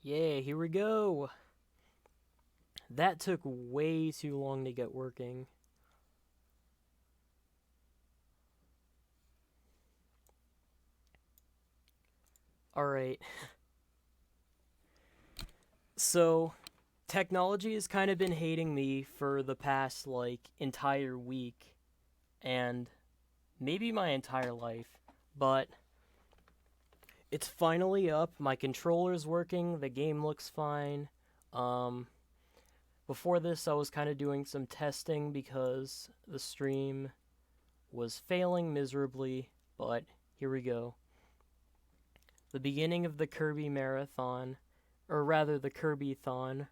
Yeah, here we go. That took way too long to get working. Alright. So, technology has kind of been hating me for the past, entire week. And maybe my entire life. But it's finally up. My controller's working. The game looks fine. Um, Before this, I was kind of doing some testing because the stream was failing miserably. But here we go. The beginning of the Kirby Marathon, or rather the Kirbython.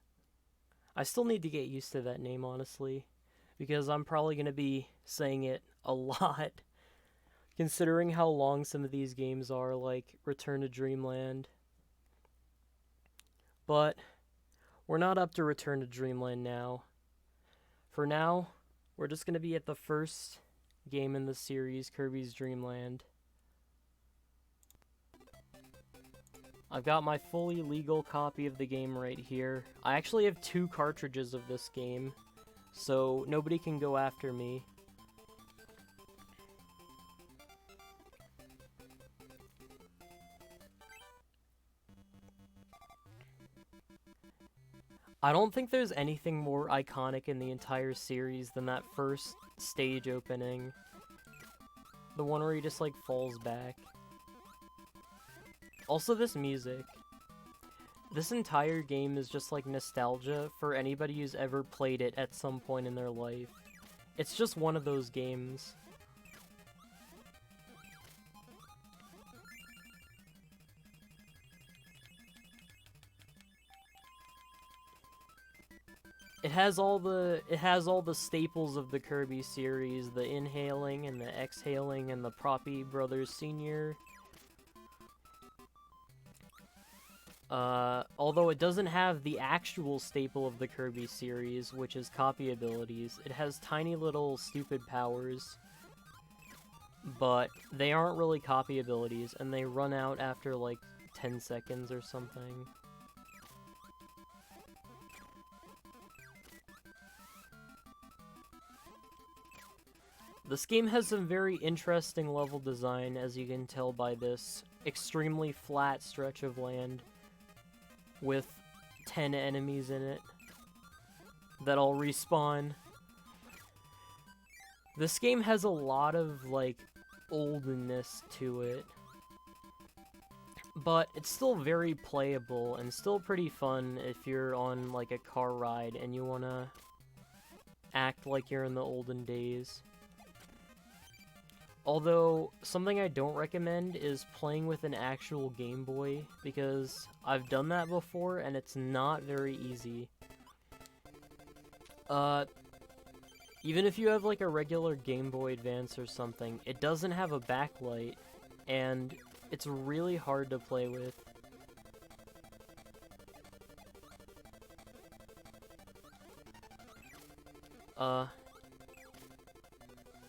I still need to get used to that name, honestly, because I'm probably going to be saying it a lot, considering how long some of these games are, like Return to Dreamland. But we're not up to Return to Dreamland now. For now, we're just going to be at the first game in the series, Kirby's Dream Land. I've got my fully legal copy of the game right here. I actually have 2 cartridges of this game, so nobody can go after me. I don't think there's anything more iconic in the entire series than that first stage opening. The one where he just, falls back. Also, this music. This entire game is just, nostalgia for anybody who's ever played it at some point in their life. It's just one of those games. It has all the staples of the Kirby series, the inhaling and the exhaling and the Proppy Brothers Sr. Although it doesn't have the actual staple of the Kirby series, which is copy abilities, it has tiny little stupid powers, but they aren't really copy abilities, and they run out after 10 seconds or something. This game has some very interesting level design, as you can tell by this extremely flat stretch of land with 10 enemies in it that all respawn. This game has a lot of, oldness to it, but it's still very playable and still pretty fun if you're on, a car ride and you wanna act like you're in the olden days. Although, something I don't recommend is playing with an actual Game Boy, because I've done that before and it's not very easy. Even if you have a regular Game Boy Advance or something, it doesn't have a backlight, and it's really hard to play with.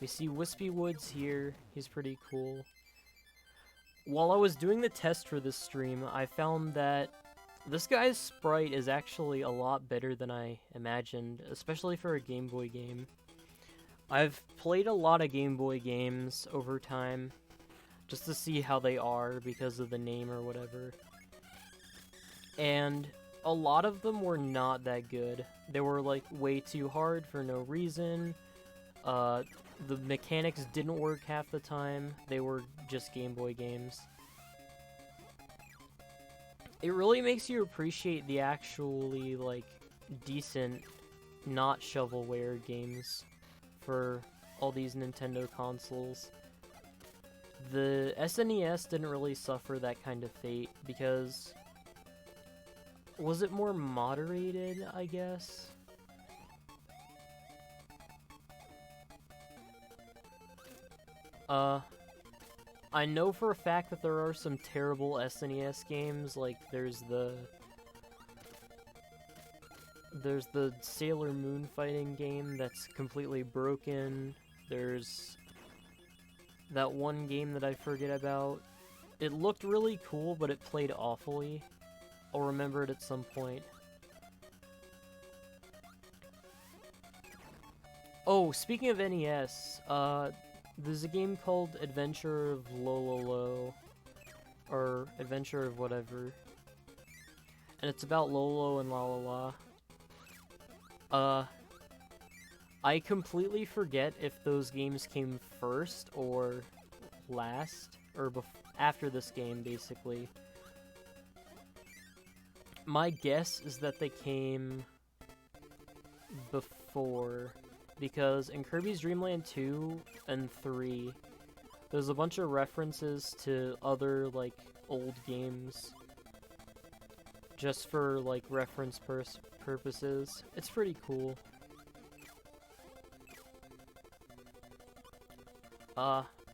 We see Wispy Woods here. He's pretty cool. While I was doing the test for this stream, I found that this guy's sprite is actually a lot better than I imagined, especially for a Game Boy game. I've played a lot of Game Boy games over time, just to see how they are because of the name or whatever. And a lot of them were not that good. They were, way too hard for no reason. The mechanics didn't work half the time. They were just Game Boy games. It really makes you appreciate the actually, decent, not shovelware games for all these Nintendo consoles. The SNES didn't really suffer that kind of fate because... was it more moderated, I guess? I know for a fact that there are some terrible SNES games, there's the Sailor Moon fighting game that's completely broken. There's that one game that I forget about. It looked really cool, but it played awfully. I'll remember it at some point. Oh, speaking of NES, there's a game called Adventure of Lolo, or Adventure of whatever, and it's about Lolo and La La La. I completely forget if those games came first or last, or after this game, basically. My guess is that they came before, because in Kirby's Dream Land 2 and 3, there's a bunch of references to other, like, old games, just for, like, reference purposes. It's pretty cool.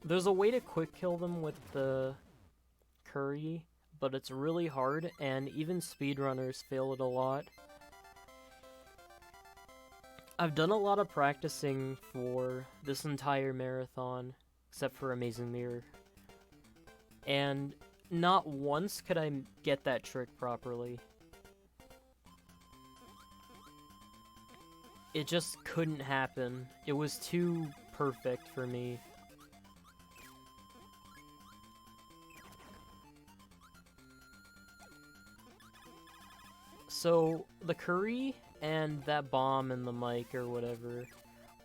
There's a way to quick kill them with the curry, but it's really hard, and even speedrunners fail it a lot. I've done a lot of practicing for this entire marathon, except for Amazing Mirror, and not once could I get that trick properly. It just couldn't happen. It was too perfect for me. So, the curry and that bomb and the mic or whatever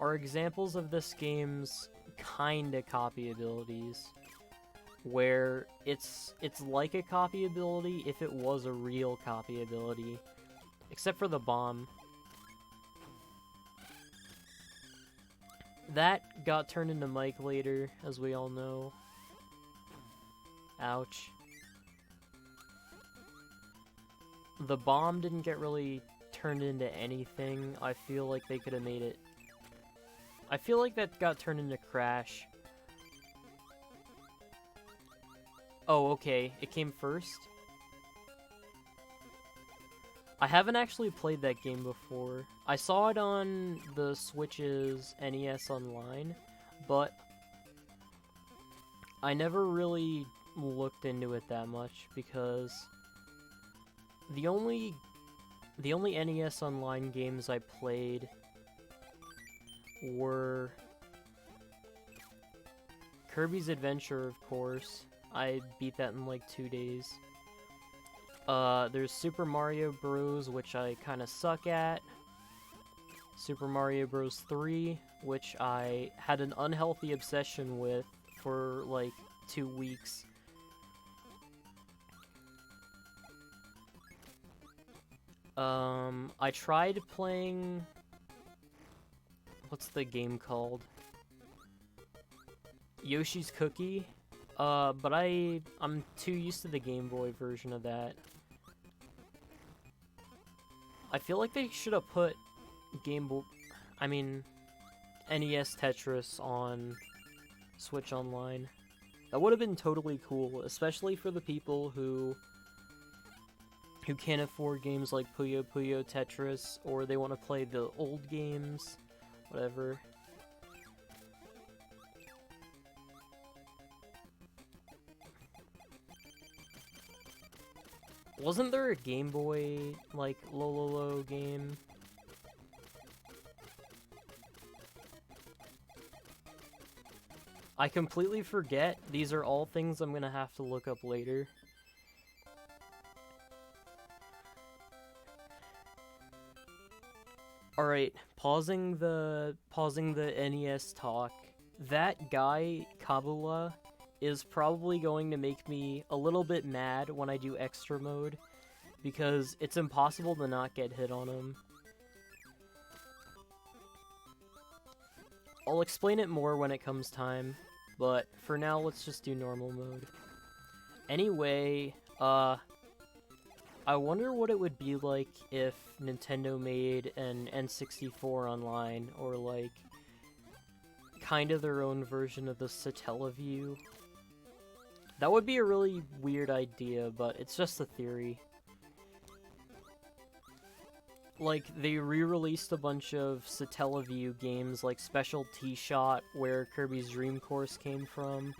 are examples of this game's kinda copy abilities, where it's like a copy ability if it was a real copy ability, except for the bomb. That got turned into mic later, as we all know. Ouch. The bomb didn't get really turned into anything. I feel like they could have made it. I feel like that got turned into Crash. Oh, okay. It came first? I haven't actually played that game before. I saw it on the Switch's NES Online, but I never really looked into it that much because the only NES Online games I played were Kirby's Adventure, of course. I beat that in like 2 days. There's Super Mario Bros., which I kind of suck at. Super Mario Bros. 3, which I had an unhealthy obsession with for like 2 weeks. I tried playing... What's the game called? Yoshi's Cookie. But I'm too used to the Game Boy version of that. I feel like they should have put NES Tetris on Switch Online. That would have been totally cool, especially for the people who can't afford games like Puyo Puyo Tetris, or they want to play the old games, whatever. Wasn't there a Game Boy, like, Lololo game? I completely forget. These are all things I'm gonna have to look up later. Alright, pausing the NES talk. That guy, Kabula, is probably going to make me a little bit mad when I do extra mode, because it's impossible to not get hit on him. I'll explain it more when it comes time, but for now let's just do normal mode. Anyway, I wonder what it would be like if Nintendo made an N64 online, or like, kind of their own version of the Satellaview. That would be a really weird idea, but it's just a theory. Like, they re-released a bunch of Satellaview games, like Special T-Shot, where Kirby's Dream Course came from,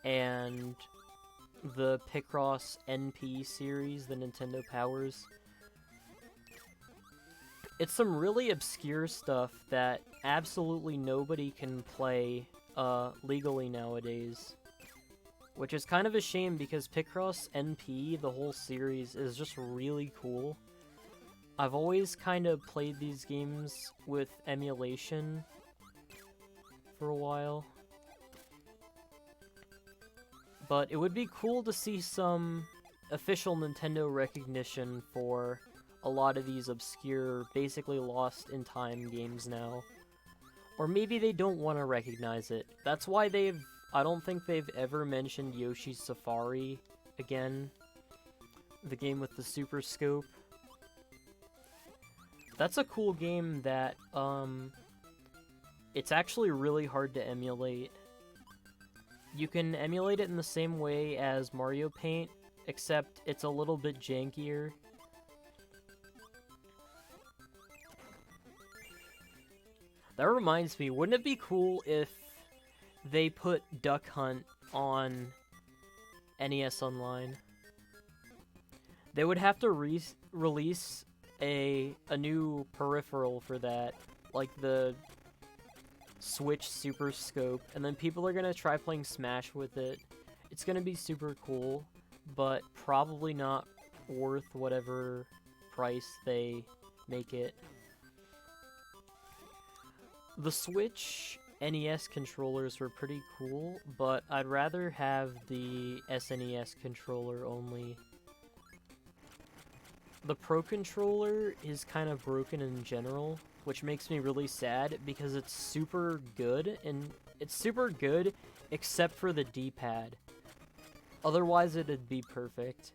and the Picross NP series, the Nintendo Powers. It's some really obscure stuff that absolutely nobody can play legally nowadays. Which is kind of a shame because Picross NP, the whole series, is just really cool. I've always kind of played these games with emulation for a while. But it would be cool to see some official Nintendo recognition for a lot of these obscure, basically lost in time games now. Or maybe they don't want to recognize it. That's why I don't think they've ever mentioned Yoshi's Safari again. The game with the Super Scope. That's a cool game that, it's actually really hard to emulate. You can emulate it in the same way as Mario Paint, except it's a little bit jankier. That reminds me, wouldn't it be cool if they put Duck Hunt on NES Online? They would have to release a new peripheral for that, like the Switch Super Scope, and then people are gonna try playing Smash with it. It's gonna be super cool, but probably not worth whatever price they make it. The Switch NES controllers were pretty cool, but I'd rather have the SNES controller only. The Pro Controller is kind of broken in general, which makes me really sad because it's super good, and it's super good except for the D-pad. Otherwise, it'd be perfect.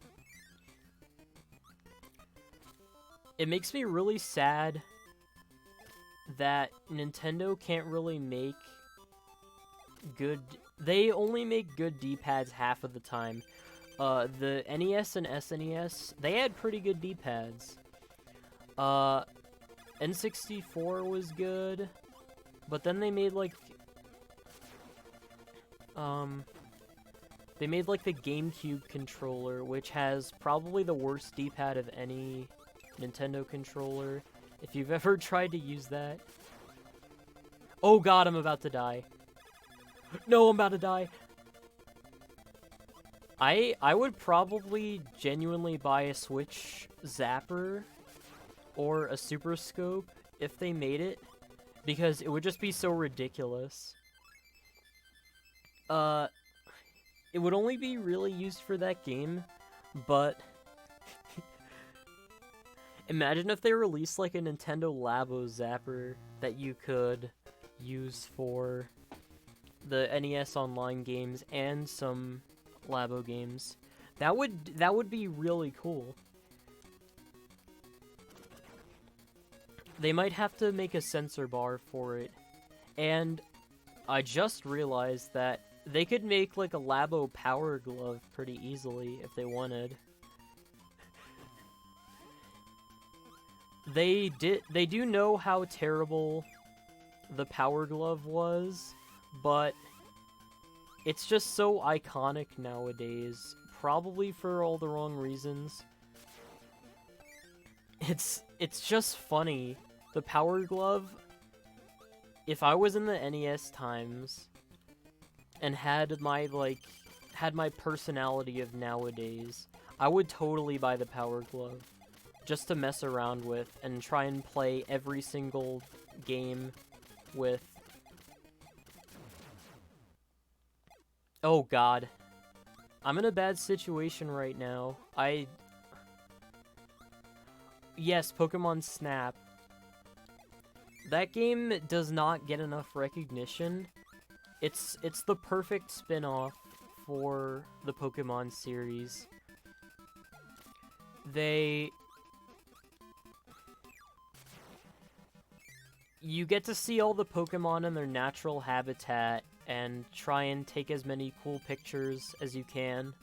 It makes me really sad that Nintendo can't really make good... They only make good D-pads half of the time. The NES and SNES, they had pretty good D-pads. N64 was good, but then they made like... They made like the GameCube controller, which has probably the worst D-pad of any Nintendo controller. If you've ever tried to use that... Oh god, I'm about to die. No, I'm about to die. I would probably genuinely buy a Switch Zapper or a Super Scope if they made it, because it would just be so ridiculous. It would only be really used for that game, but imagine if they released like a Nintendo Labo Zapper that you could use for the NES Online games and some Labo games. That would be really cool. They might have to make a sensor bar for it. And I just realized that they could make like a Labo Power Glove pretty easily if they wanted. They do know how terrible the Power Glove was, but it's just so iconic nowadays, probably for all the wrong reasons. It's just funny. The Power Glove, if I was in the NES times and had my personality of nowadays, I would totally buy the Power Glove just to mess around with and try and play every single game with. Oh god. I'm in a bad situation right now. Yes, Pokemon Snap. That game does not get enough recognition. It's the perfect spin-off for the Pokemon series. You get to see all the Pokemon in their natural habitat and try and take as many cool pictures as you can.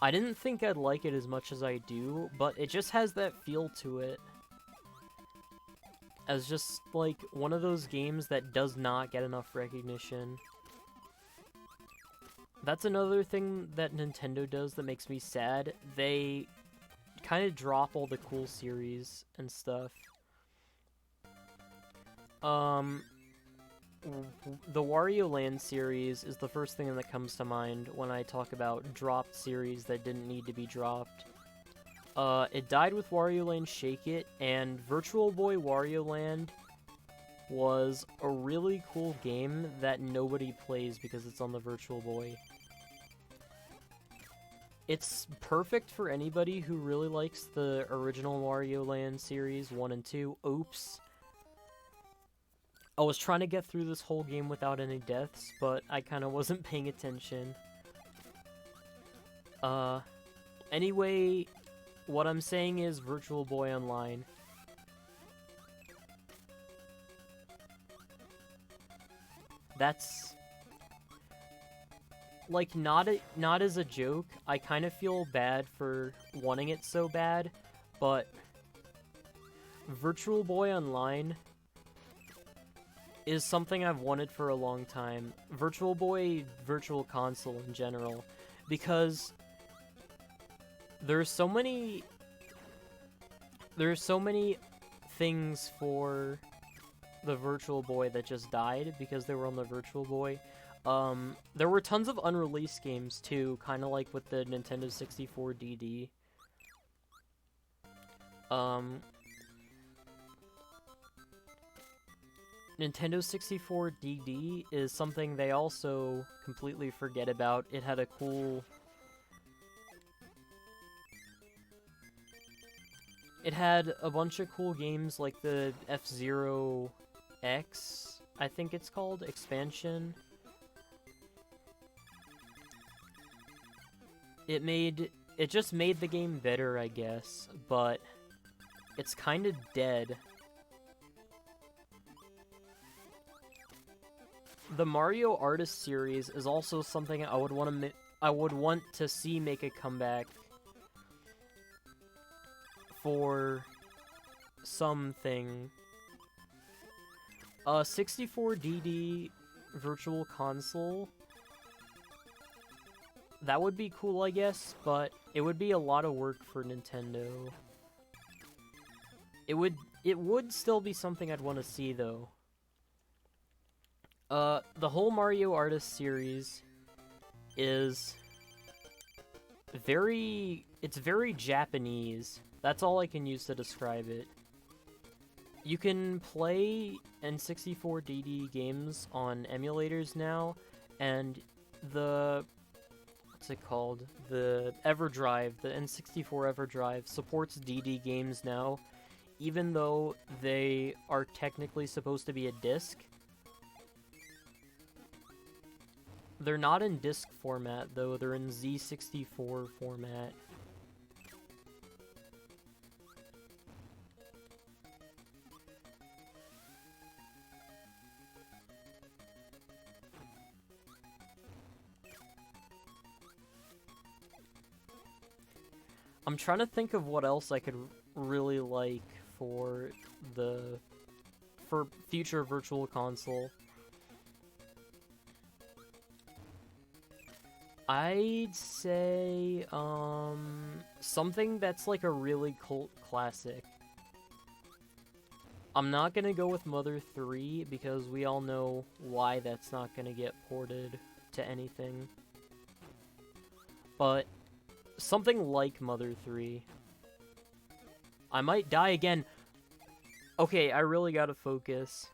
I didn't think I'd like it as much as I do, but it just has that feel to it. As just, like, one of those games that does not get enough recognition. That's another thing that Nintendo does that makes me sad. They kind of drop all the cool series and stuff. The Wario Land series is the first thing that comes to mind when I talk about dropped series that didn't need to be dropped. It died with Wario Land Shake It, and Virtual Boy Wario Land was a really cool game that nobody plays because it's on the Virtual Boy. It's perfect for anybody who really likes the original Wario Land series 1 and 2. Oops. I was trying to get through this whole game without any deaths, but I kind of wasn't paying attention. Anyway, what I'm saying is Virtual Boy Online. That's... like, not as a joke. I kind of feel bad for wanting it so bad, but Virtual Boy Online is something I've wanted for a long time. Virtual Boy Virtual Console in general, because there's so many things for the Virtual Boy that just died because they were on the Virtual Boy. There were tons of unreleased games too, kind of like with the Nintendo 64 DD. Nintendo 64 DD is something they also completely forget about. It had a cool... it had a bunch of cool games like the F-Zero X, I think it's called, expansion. It just made the game better, I guess, but it's kind of dead. The Mario Artist series is also something I would want to see make a comeback for something. 64DD Virtual Console. That would be cool, I guess, but it would be a lot of work for Nintendo. It would still be something I'd want to see, though. The whole Mario Artist series is it's very Japanese. That's all I can use to describe it. You can play N64DD games on emulators now, and what's it called? The EverDrive, the N64 EverDrive supports DD games now, even though they are technically supposed to be a disc. They're not in disc format, though. They're in Z64 format. I'm trying to think of what else I could really like for future Virtual Console. I'd say, something that's like a really cult classic. I'm not gonna go with Mother 3, because we all know why that's not gonna get ported to anything. But something like Mother 3. I might die again. Okay, I really gotta focus.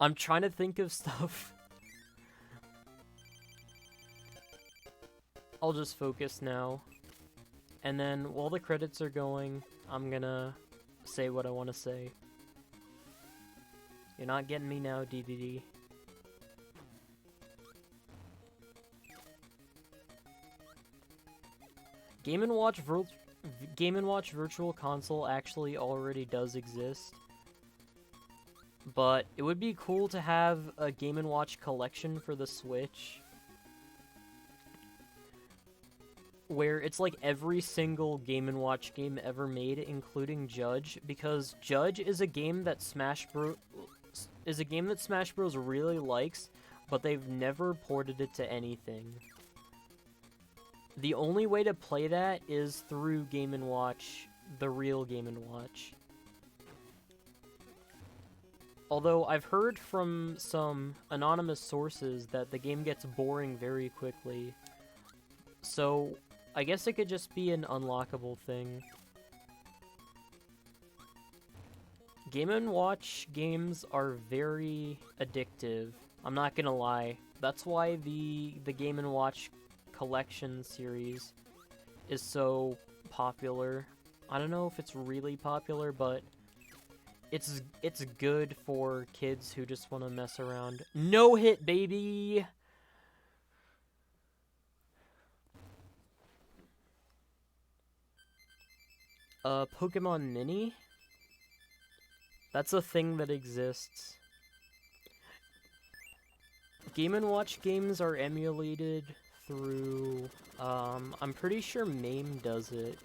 I'm trying to think of stuff. I'll just focus now. And then, while the credits are going, I'm gonna say what I want to say. You're not getting me now, DDD. Game & Watch Virtual Console actually already does exist. But it would be cool to have a Game & Watch collection for the Switch, where it's like every single Game & Watch game ever made, including Judge, because Judge is a game that Smash Bros. Really likes, but they've never ported it to anything. The only way to play that is through Game & Watch, the real Game & Watch. Although I've heard from some anonymous sources that the game gets boring very quickly. So I guess it could just be an unlockable thing. Game & Watch games are very addictive. I'm not gonna lie. That's why the Game & Watch collection series is so popular. I don't know if it's really popular, but it's good for kids who just want to mess around. No hit, baby! Pokemon Mini? That's a thing that exists. Game & Watch games are emulated through, I'm pretty sure MAME does it.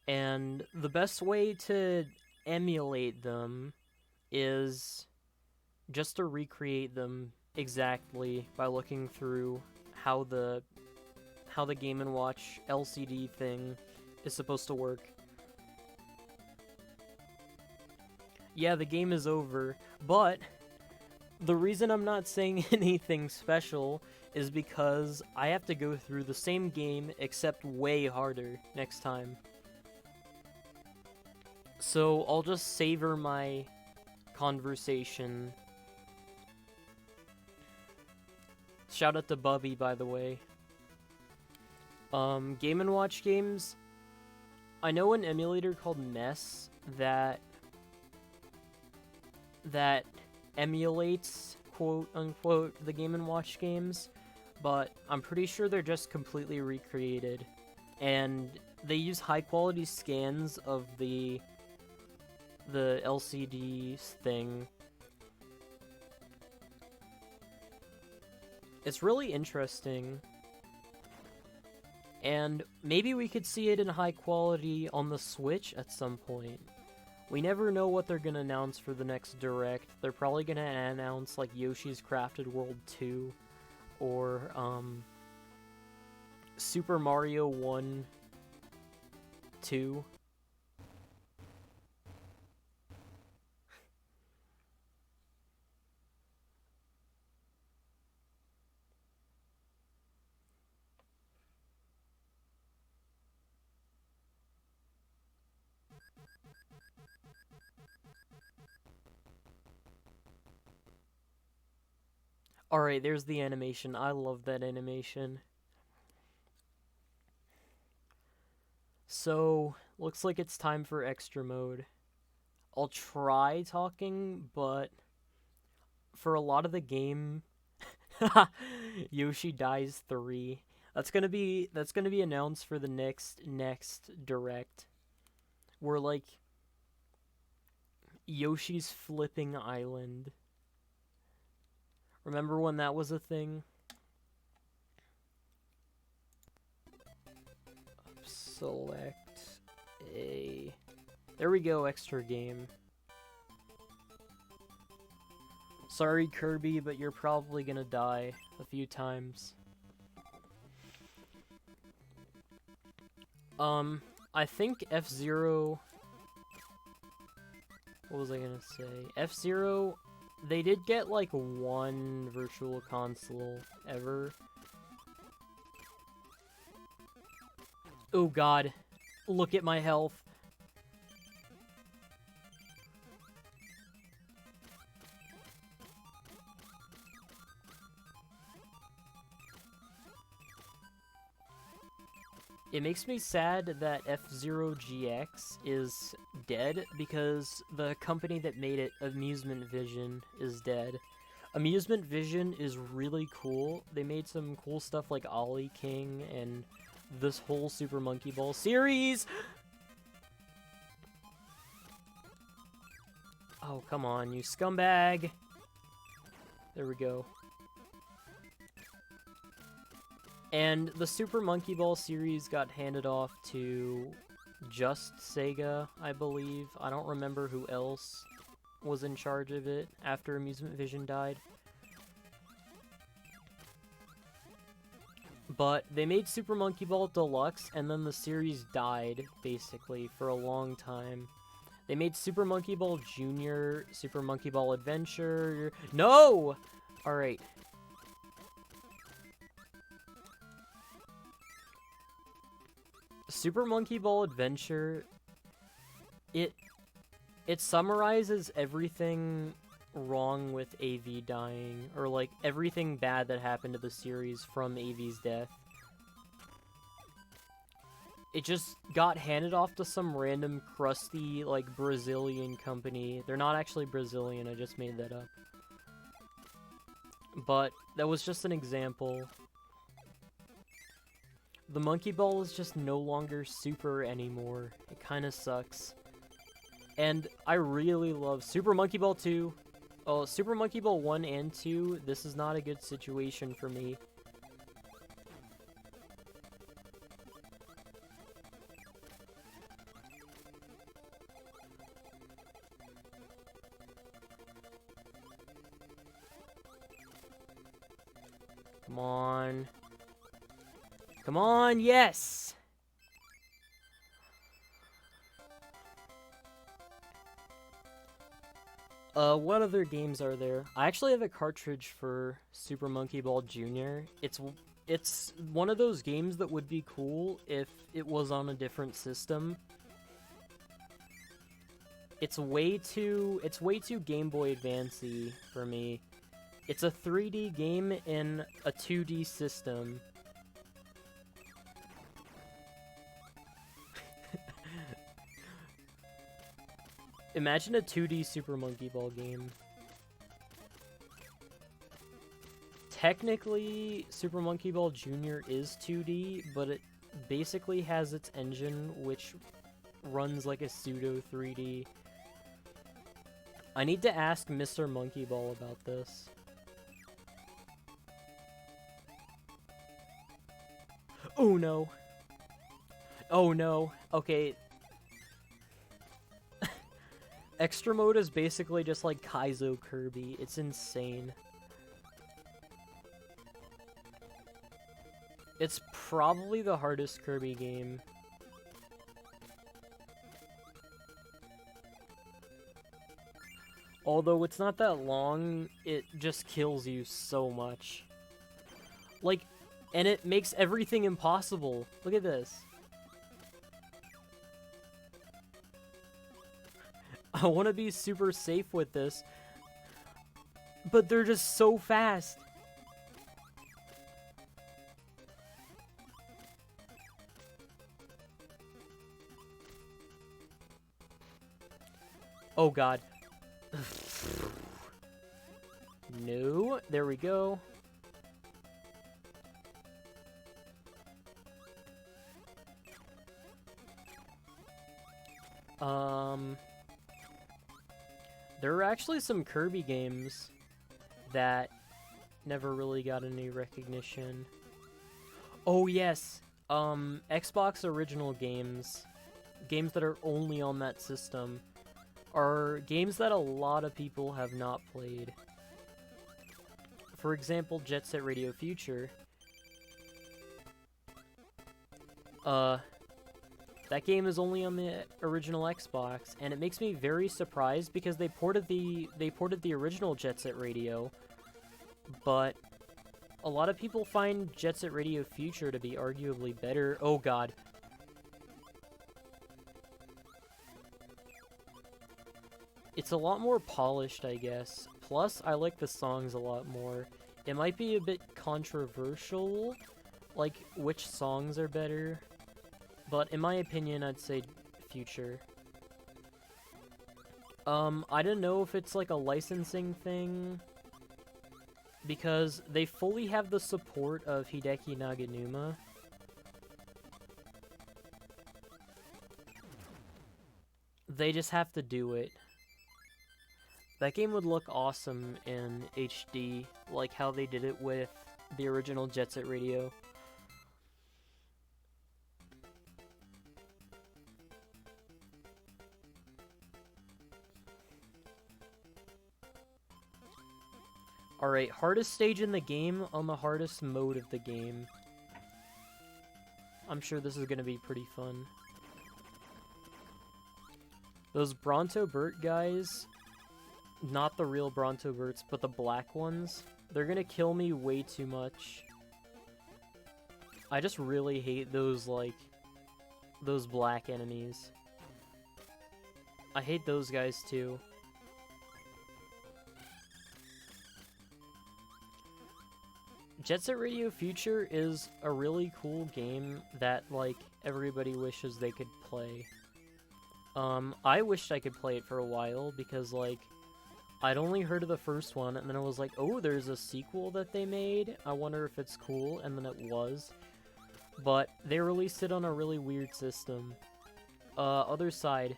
And the best way to emulate them is just to recreate them exactly by looking through how the Game & Watch LCD thing is supposed to work. Yeah, the game is over, but the reason I'm not saying anything special is because I have to go through the same game except way harder next time. So I'll just savor my conversation. Shout out to Bubby, by the way. Game & Watch games. I know an emulator called Ness that emulates, quote-unquote, the Game & Watch games, but I'm pretty sure they're just completely recreated. And they use high-quality scans of the LCD thing. It's really interesting. And maybe we could see it in high quality on the Switch at some point. We never know what they're gonna announce for the next Direct. They're probably gonna announce, like, Yoshi's Crafted World 2, or, Super Mario 1, 2. Alright, there's the animation. I love that animation. So, looks like it's time for extra mode. I'll try talking, but for a lot of the game, Yoshi dies 3. That's gonna be announced for the next Direct. Where, like, Yoshi's Flipping Island. Remember when that was a thing? Select a... There we go, extra game. Sorry, Kirby, but you're probably gonna die a few times. I think F-Zero... What was I gonna say? F-Zero... They did get, like, one virtual console ever. Oh god. Look at my health. It makes me sad that F-Zero GX is dead, because the company that made it, Amusement Vision, is dead. Amusement Vision is really cool. They made some cool stuff like Ollie King and this whole Super Monkey Ball series! Oh, come on, you scumbag! There we go. And the Super Monkey Ball series got handed off to just Sega, I believe. I don't remember who else was in charge of it after Amusement Vision died. But they made Super Monkey Ball Deluxe, and then the series died, basically, for a long time. They made Super Monkey Ball Jr., Super Monkey Ball Adventure... No! Alright. Super Monkey Ball Adventure... It summarizes everything wrong with AV dying, or like everything bad that happened to the series from AV's death. It just got handed off to some random crusty, like, Brazilian company. They're not actually Brazilian, I just made that up. But that was just an example. The Monkey Ball is just no longer super anymore. It kinda sucks. And I really love Super Monkey Ball 2. Oh, Super Monkey Ball 1 and 2, this is not a good situation for me. Come on. Come on, yes! What other games are there? I actually have a cartridge for Super Monkey Ball Jr. It's one of those games that would be cool if it was on a different system. It's way too Game Boy Advance-y for me. It's a 3D game in a 2D system. Imagine a 2D Super Monkey Ball game. Technically, Super Monkey Ball Jr. is 2D, but it basically has its engine, which runs like a pseudo 3D. I need to ask Mr. Monkey Ball about this. Oh no. Oh no. Okay. Extra mode is basically just like Kaizo Kirby. It's insane. It's probably the hardest Kirby game. Although it's not that long, it just kills you so much. Like, and it makes everything impossible. Look at this. I want to be super safe with this, but they're just so fast. Oh god. No, there we go. There are actually some Kirby games that never really got any recognition. Oh yes, Xbox original games, games that are only on that system, are games that a lot of people have not played. For example, Jet Set Radio Future. That game is only on the original Xbox, and it makes me very surprised because they ported the original Jet Set Radio, but a lot of people find Jet Set Radio Future to be arguably better. Oh god. It's a lot more polished, I guess. Plus, I like the songs a lot more. It might be a bit controversial, like which songs are better, but in my opinion, I'd say Future. I don't know if it's like a licensing thing, because they fully have the support of Hideki Naganuma. They just have to do it. That game would look awesome in HD, like how they did it with the original Jet Set Radio. Alright, hardest stage in the game on the hardest mode of the game. I'm sure this is gonna be pretty fun. Those Bronto Burt guys, not the real Bronto Burts, but the black ones, they're gonna kill me way too much. I just really hate those, like, those black enemies. I hate those guys too. Jet Set Radio Future is a really cool game that, like, everybody wishes they could play. I wished I could play it for a while because, like, I'd only heard of the first one, and then I was like, oh, there's a sequel that they made? I wonder if it's cool, and then it was. But they released it on a really weird system. Other side.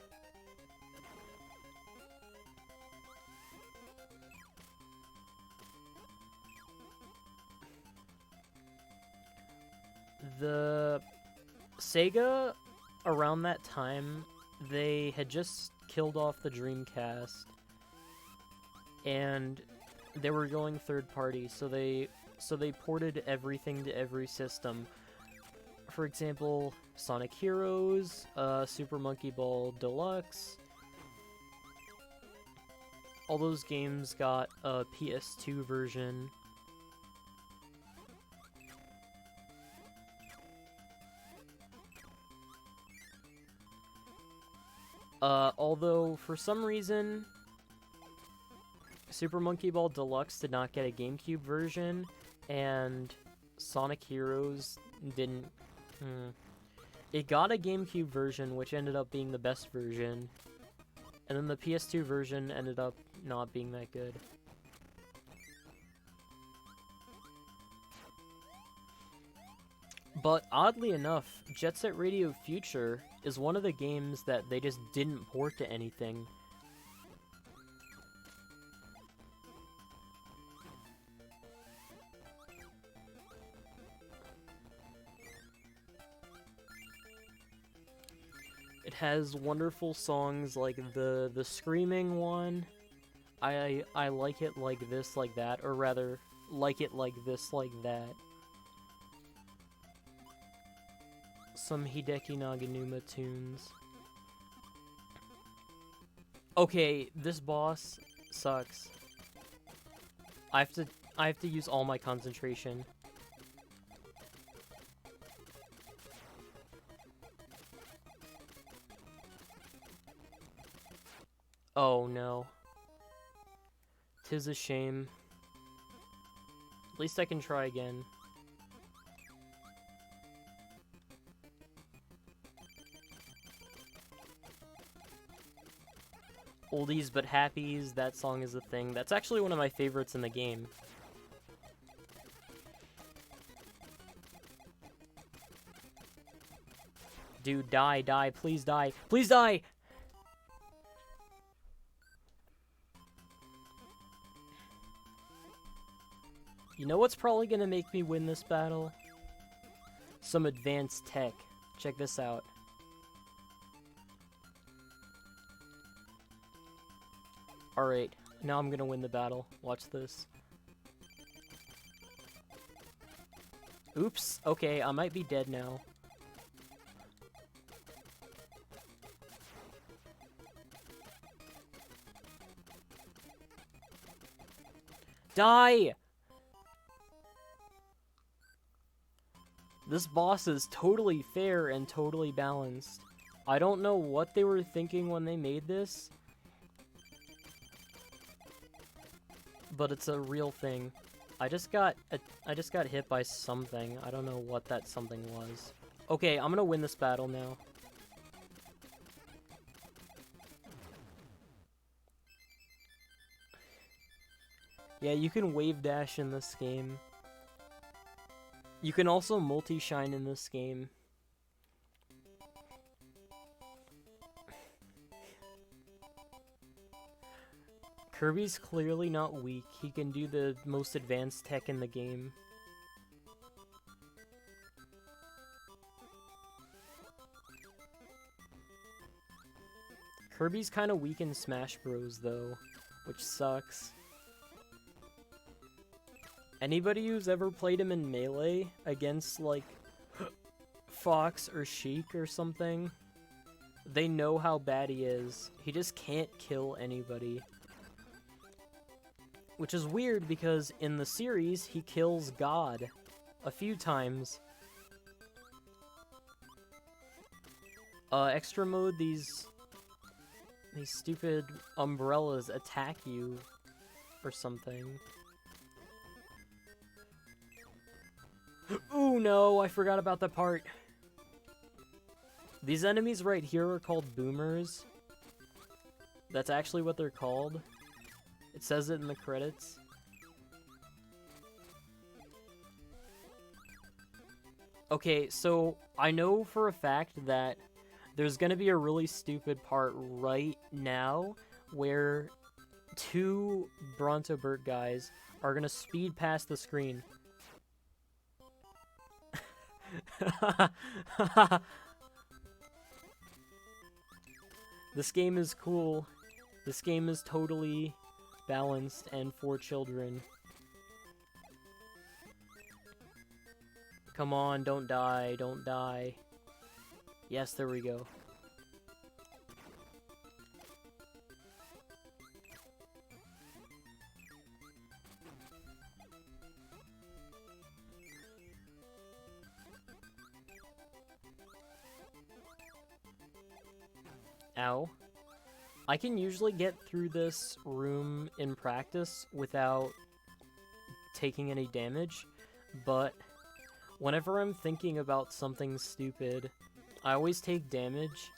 The Sega, around that time, they had just killed off the Dreamcast, and they were going third party, so they ported everything to every system. For example, Sonic Heroes, Super Monkey Ball Deluxe. All those games got a PS2 version. Although, for some reason, Super Monkey Ball Deluxe did not get a GameCube version, and Sonic Heroes didn't. It got a GameCube version, which ended up being the best version, and then the PS2 version ended up not being that good. But oddly enough, Jet Set Radio Future is one of the games that they just didn't port to anything. It has wonderful songs like the Screaming one. I like it like this, like that, or rather, like it like this, like that. Some Hideki Naganuma tunes. Okay, this boss sucks. I have to use all my concentration. Oh no. 'Tis a shame. At least I can try again. Oldies but happies, that song is a thing. That's actually one of my favorites in the game. Dude, die, die, please die. Please die! You know what's probably gonna make me win this battle? Some advanced tech. Check this out. Alright, now I'm gonna win the battle. Watch this. Oops, okay, I might be dead now. Die! This boss is totally fair and totally balanced. I don't know what they were thinking when they made this, but it's a real thing. I just got hit by something. I don't know what that something was. Okay, I'm gonna win this battle now. Yeah, you can wave dash in this game. You can also multi-shine in this game. Kirby's clearly not weak. He can do the most advanced tech in the game. Kirby's kind of weak in Smash Bros, though, which sucks. Anybody who's ever played him in Melee against, like, Fox or Sheik or something, they know how bad he is. He just can't kill anybody. Which is weird because in the series, he kills God a few times. Extra mode, these stupid umbrellas attack you or something. Ooh, no, I forgot about that part. These enemies right here are called boomers. That's actually what they're called. It says it in the credits. Okay, so I know for a fact that there's gonna be a really stupid part right now where two Brontobert guys are gonna speed past the screen. This game is cool. This game is totally balanced and for children. Come on, don't die, don't die. Yes, there we go. Ow. I can usually get through this room in practice without taking any damage, but whenever I'm thinking about something stupid, I always take damage.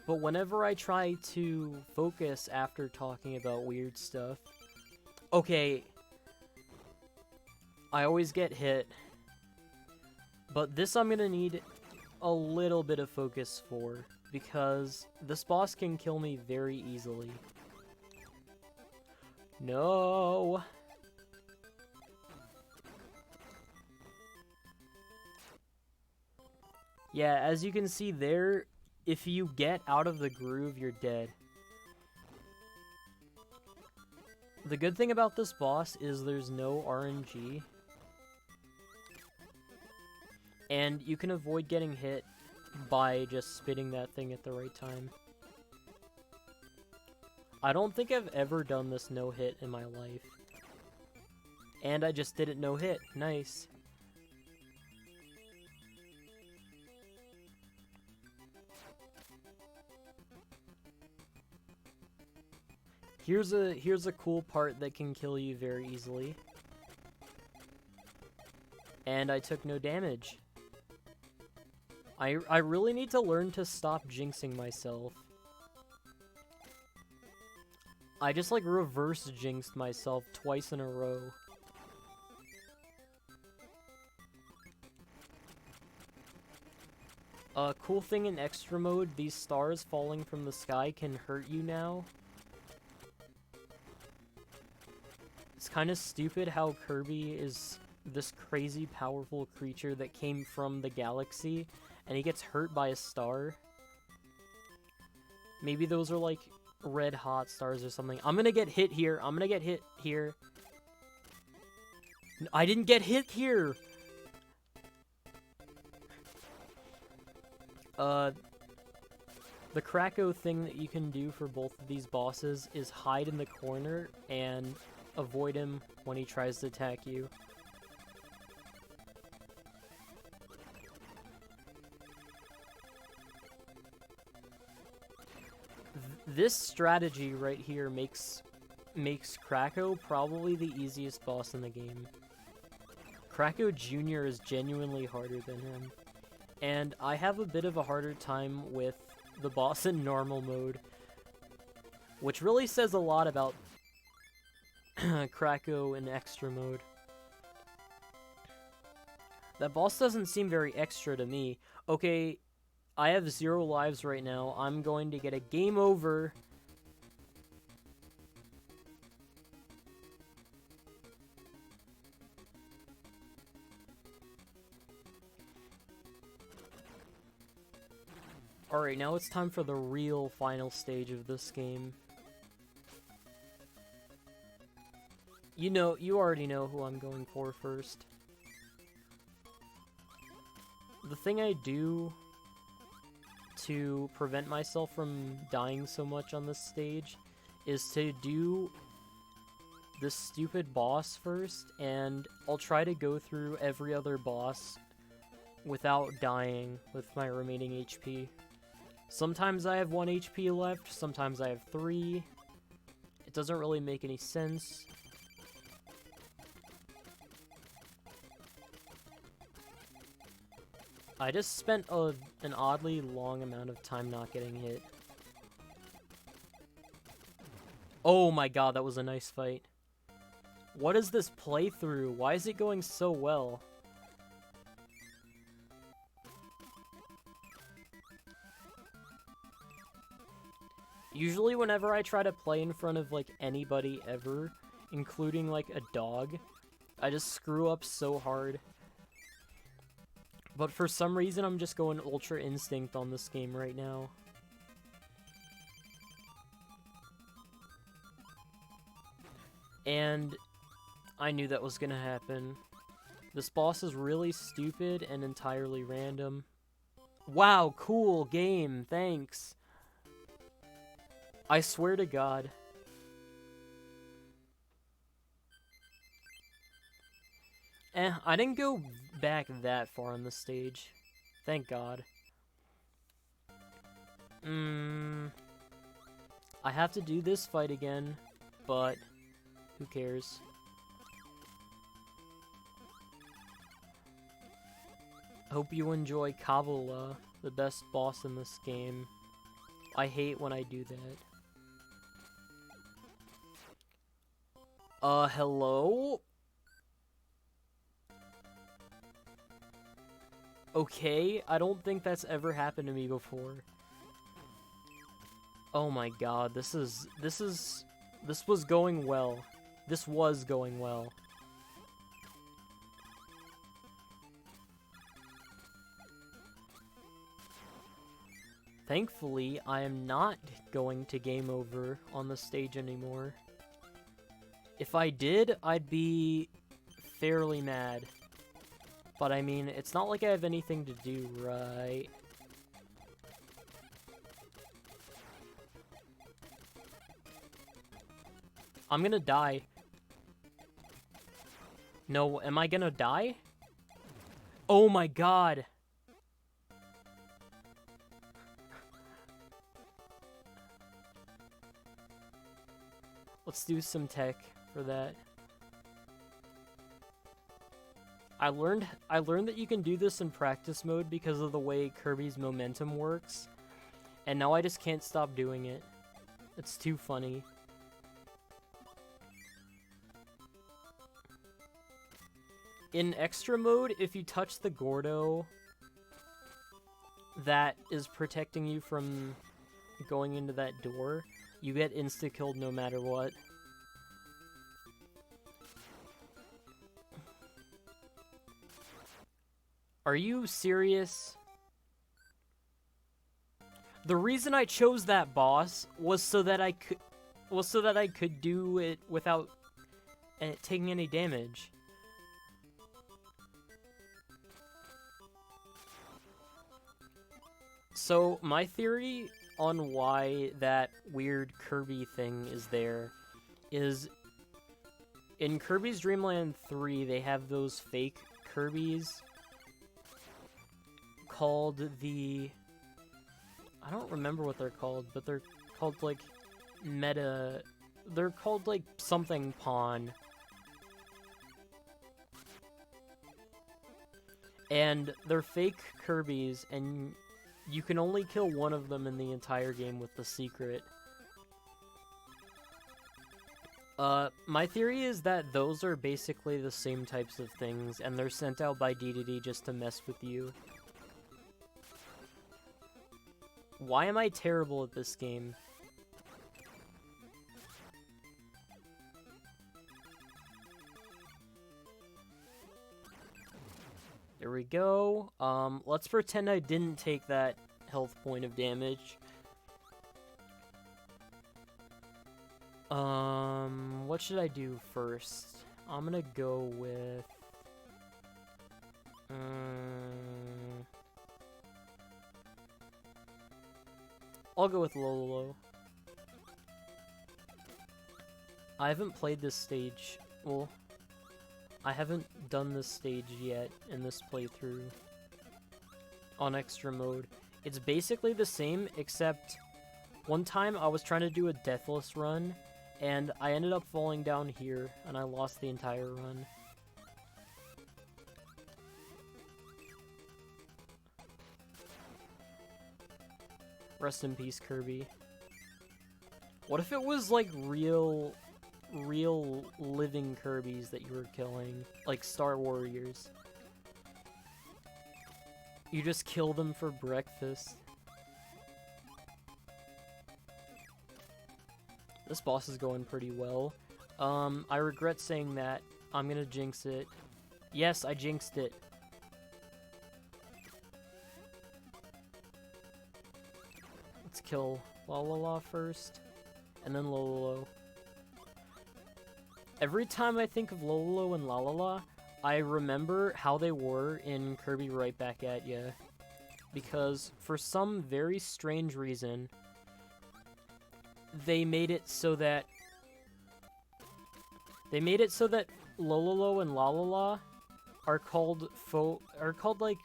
But whenever I try to focus after talking about weird stuff, okay, I always get hit, but this I'm gonna need a little bit of focus for, because this boss can kill me very easily. No! Yeah, as you can see there, if you get out of the groove, you're dead. The good thing about this boss is there's no RNG. And you can avoid getting hit by just spitting that thing at the right time. I don't think I've ever done this no-hit in my life. And I just did it no-hit. Nice. Here's a cool part that can kill you very easily. And I took no damage. I really need to learn to stop jinxing myself. I just like reverse jinxed myself twice in a row. Cool thing in extra mode, these stars falling from the sky can hurt you now. It's kind of stupid how Kirby is this crazy powerful creature that came from the galaxy, and he gets hurt by a star. Maybe those are like red hot stars or something. I'm gonna get hit here. I'm gonna get hit here. I didn't get hit here! The Krakow thing that you can do for both of these bosses is hide in the corner and avoid him when he tries to attack you. This strategy right here makes Krakow probably the easiest boss in the game. Krakow Jr. is genuinely harder than him. And I have a bit of a harder time with the boss in normal mode, which really says a lot about Krakow in extra mode. That boss doesn't seem very extra to me. Okay, I have 0 lives right now. I'm going to get a game over. Alright, now it's time for the real final stage of this game. You already know who I'm going for first. The thing I do to prevent myself from dying so much on this stage is to do this stupid boss first, and I'll try to go through every other boss without dying with my remaining HP. Sometimes I have 1 HP left, sometimes I have 3. It doesn't really make any sense. I just spent an oddly long amount of time not getting hit. Oh my god, that was a nice fight. What is this playthrough? Why is it going so well? Usually whenever I try to play in front of, like, anybody ever, including, like, a dog, I just screw up so hard. But for some reason, I'm just going Ultra Instinct on this game right now. And I knew that was gonna happen. This boss is really stupid and entirely random. Wow, cool game, thanks. I swear to God. I didn't go back that far on the stage. Thank God. I have to do this fight again, but who cares? Hope you enjoy Kavula, the best boss in this game. I hate when I do that. Hello? Okay, I don't think that's ever happened to me before. Oh my god, this was going well. This was going well. Thankfully, I am not going to game over on the stage anymore. If I did, I'd be fairly mad. But I mean, it's not like I have anything to do, right? I'm gonna die. No, am I gonna die? Oh my god! Let's do some tech for that. I learned that you can do this in practice mode because of the way Kirby's momentum works, and now I just can't stop doing it. It's too funny. In extra mode, if you touch the Gordo that is protecting you from going into that door, you get insta-killed no matter what. Are you serious? The reason I chose that boss was so that I could do it without taking any damage. So my theory on why that weird Kirby thing is there is in Kirby's Dream Land 3 they have those fake Kirbys called the... I don't remember what they're called, but they're called, like, Meta... They're called, like, something Pawn. And they're fake Kirbys, and you can only kill one of them in the entire game with the secret. My theory is that those are basically the same types of things, and they're sent out by DDD just to mess with you. Why am I terrible at this game? There we go. Let's pretend I didn't take that health point of damage. What should I do first? I'm gonna go with... I'll go with Lolo. I haven't played this stage... Well, I haven't done this stage yet in this playthrough on extra mode. It's basically the same, except one time I was trying to do a deathless run, and I ended up falling down here, and I lost the entire run. Rest in peace, Kirby. What if it was, like, real living Kirbys that you were killing? Like Star Warriors. You just kill them for breakfast. This boss is going pretty well. I regret saying that. I'm gonna jinx it. Yes, I jinxed it. Let's kill Lalala first, and then Lolo. Every time I think of Lolo and Lalala, I remember how they were in Kirby Right Back At Ya. Because for some very strange reason, they made it so that Lololo and Lalala are called like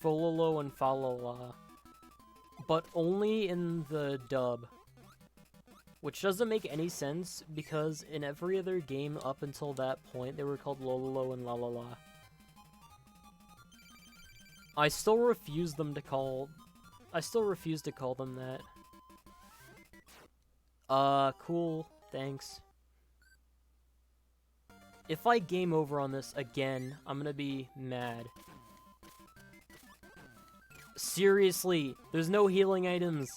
Fololo and Falala, but only in the dub. Which doesn't make any sense, because in every other game up until that point, they were called Lololo and Lalala. I still refuse to call them that. Cool, thanks. If I game over on this again, I'm gonna be mad. Seriously, there's no healing items.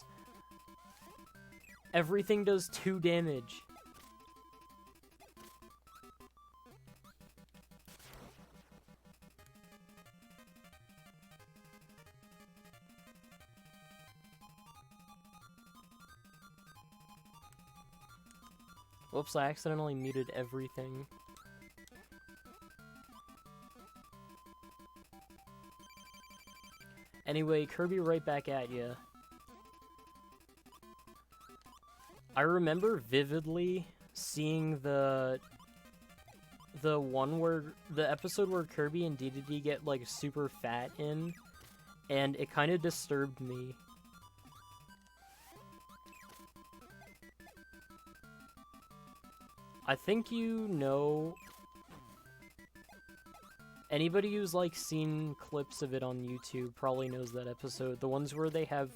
Everything does 2 damage. Whoops, I accidentally muted everything. Anyway, Kirby Right Back At Ya. I remember vividly seeing the episode where Kirby and Dedede get like super fat in, and it kind of disturbed me. I think anybody who's like seen clips of it on YouTube probably knows that episode. The ones where they have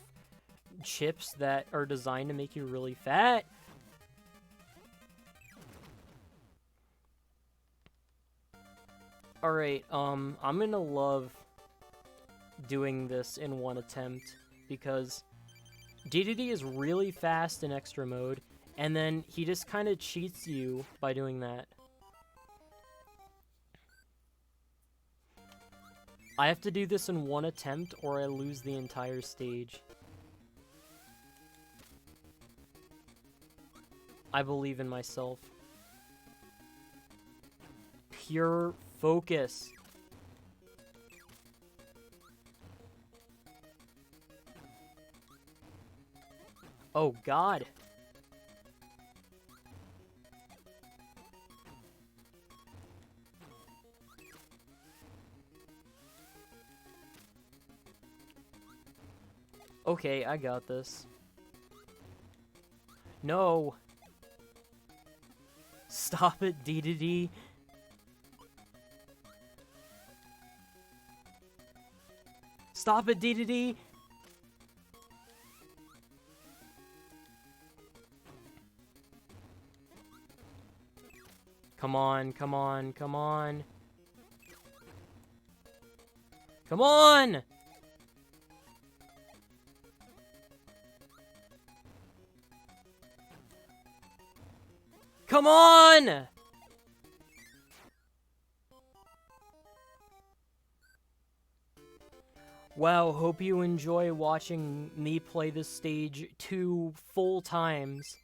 chips that are designed to make you really fat. Alright, I'm gonna love doing this in one attempt, because Dedede is really fast in extra mode, and then he just kind of cheats you by doing that. I have to do this in one attempt, or I lose the entire stage. I believe in myself. Pure focus. Oh, God. Okay, I got this. No. Stop it, Dedede. Stop it, Dedede. Come on, come on, come on. Come on! Come on! Wow, hope you enjoy watching me play this stage 2 full times.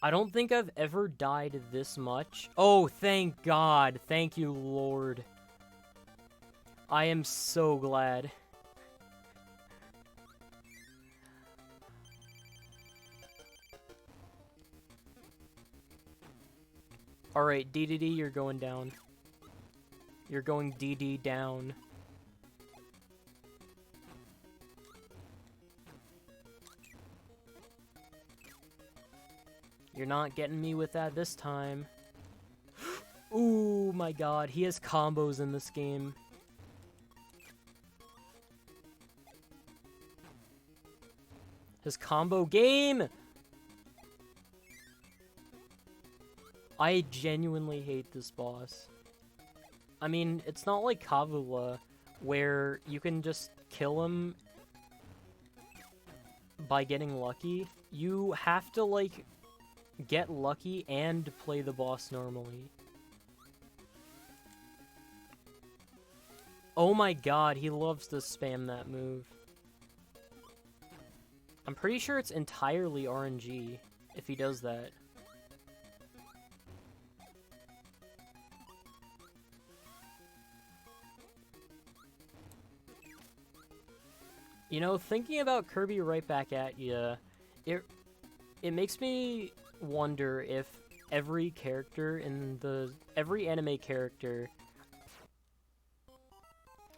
I don't think I've ever died this much. Oh, thank God. Thank you, Lord. I am so glad. Alright, DDD, you're going down. You're going DD down. You're not getting me with that this time. Ooh, my God. He has combos in this game. His combo game! I genuinely hate this boss. I mean, it's not like Kavula, where you can just kill him by getting lucky. You have to, like, get lucky and play the boss normally. Oh my God, he loves to spam that move. I'm pretty sure it's entirely RNG if he does that. You know, thinking about Kirby right back at ya, it makes me wonder if every character in every anime character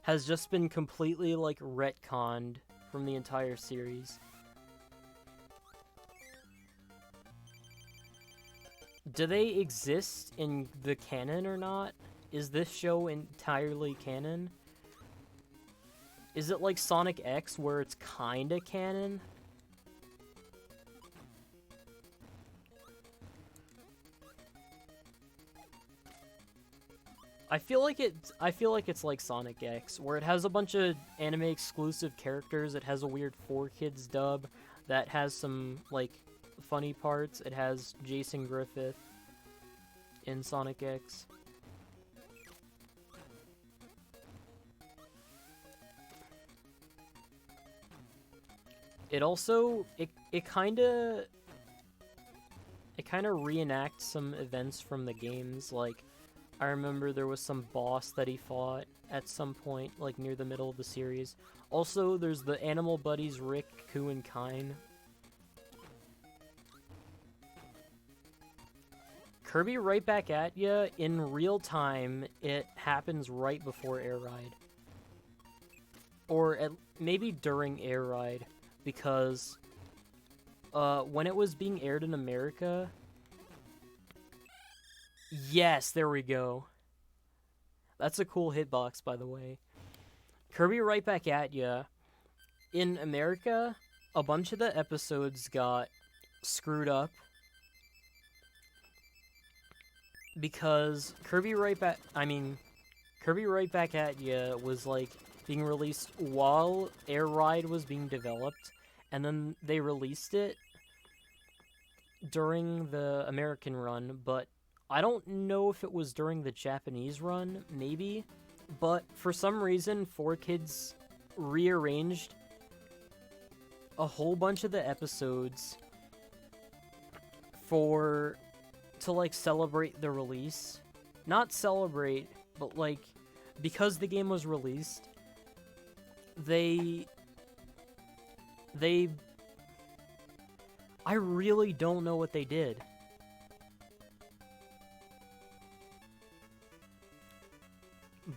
has just been completely, like, retconned from the entire series. Do they exist in the canon or not? Is this show entirely canon? Is it like Sonic X, where it's kinda canon? I feel like it's like Sonic X, where it has a bunch of anime exclusive characters. It has a weird 4Kids dub that has some, like, funny parts. It has Jason Griffith in Sonic X. It also it kind of reenacts some events from the games. Like, I remember there was some boss that he fought at some point, like near the middle of the series. Also, there's the animal buddies Rick, Ku, and Kine. Kirby right back at ya in real time. It happens right before Air Ride, or maybe during Air Ride. Because when it was being aired in America... Yes, there we go. That's a cool hitbox, by the way. Kirby right back at ya. In America, a bunch of the episodes got screwed up. Because Kirby right back at ya was, like, being released while Air Ride was being developed, and then they released it during the American run, but I don't know if it was during the Japanese run, maybe, but for some reason 4Kids rearranged a whole bunch of the episodes to, like, celebrate the release. Not celebrate, but, like, because the game was released, I really don't know what they did.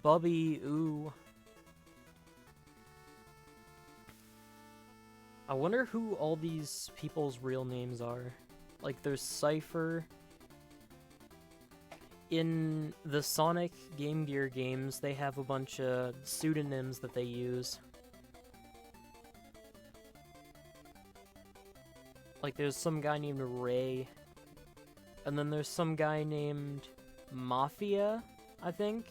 Bubby, ooh. I wonder who all these people's real names are. Like, there's Cypher. In the Sonic Game Gear games, they have a bunch of pseudonyms that they use. Like, there's some guy named Ray. And then there's some guy named Mafia, I think.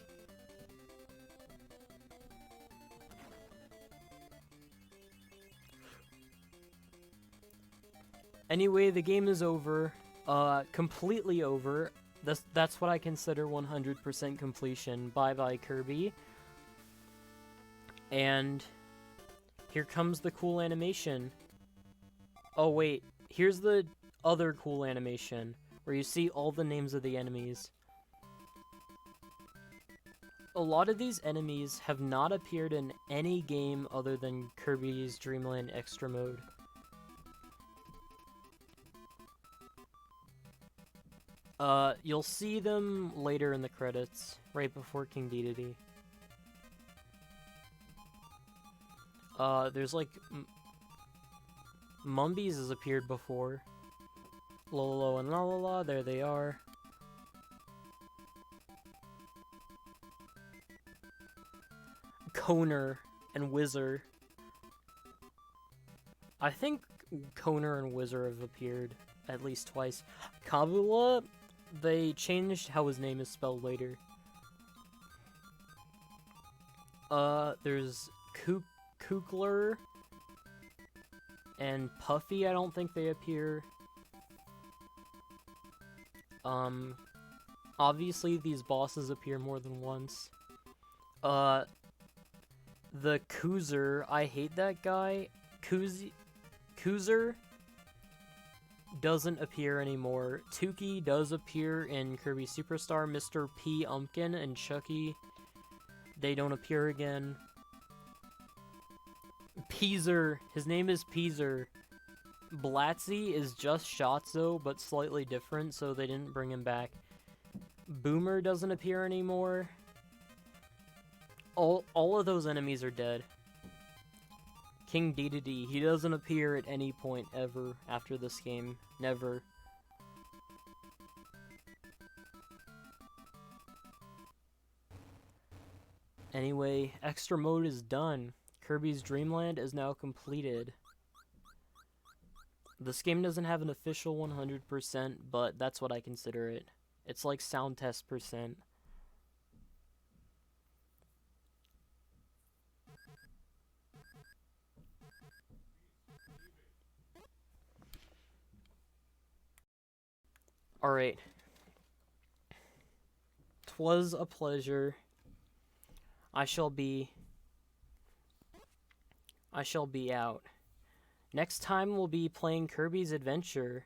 Anyway, the game is over. Completely over. That's what I consider 100% completion. Bye-bye, Kirby. And here comes the cool animation. Oh, wait. Here's the... other cool animation where you see all the names of the enemies. A lot of these enemies have not appeared in any game other than Kirby's Dream Land Extra Mode. You'll see them later in the credits, right before King Dedede. There's like... Mumbies has appeared before. Lolo and Lalala, there they are. Koner and Whizzer. I think Koner and Whizzer have appeared at least twice. Kabula, they changed how his name is spelled later. There's Kukler and Puffy, I don't think they appear. Obviously these bosses appear more than once. The Koozer, I hate that guy. Koozer doesn't appear anymore. Tuki does appear in Kirby Superstar. Mr. P. Umpkin and Chucky, they don't appear again. Peezer, his name is Peezer. Blatzy is just Shatzo, but slightly different, so they didn't bring him back. Boomer doesn't appear anymore. All of those enemies are dead. King Dedede, he doesn't appear at any point ever after this game. Never. Anyway, Extra Mode is done. Kirby's Dream Land is now completed. This game doesn't have an official 100%, but that's what I consider it. It's like sound test percent. Alright. 'Twas a pleasure. I shall be out. Next time we'll be playing Kirby's Adventure.